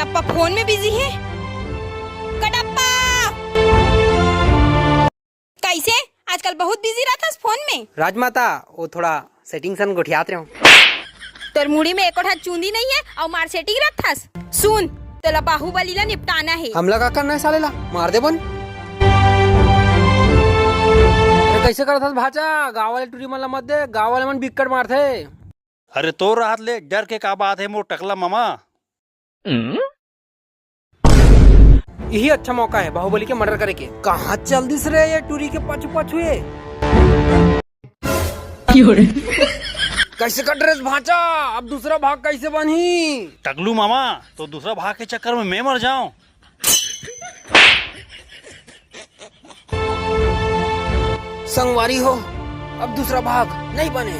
Kattappa phone में busy है। कटप्पा कैसे आजकल बहुत बिजी रहता है फोन में। राजमाता वो थोड़ा सेटिंग सन गोठियात रहे हो। तोर मुड़ी में एक चूंदी नहीं है और मार सेटिंग रखथस। सुन तेला बाहुबली ला निपटाना है। हमला का करना है साले ला मार दे बन। कैसे करत हस भाचा? गाँव वाले टूरी मन ला मत दे, गाँव वाले मन बिक्कट मारथे। अरे तो राहत ले डर के का बात है मोर टकला मामा। यही अच्छा मौका है बाहुबली के मर्डर करे के। कहाँ चल दिस रे ये टूरी के पाछू पाछू ये। कैसे कट रहे भाचा? अब दूसरा भाग कैसे बनी? टकलू मामा तो दूसरा भाग के चक्कर में मैं मर जाऊं। संगवारी हो अब दूसरा भाग नहीं बने।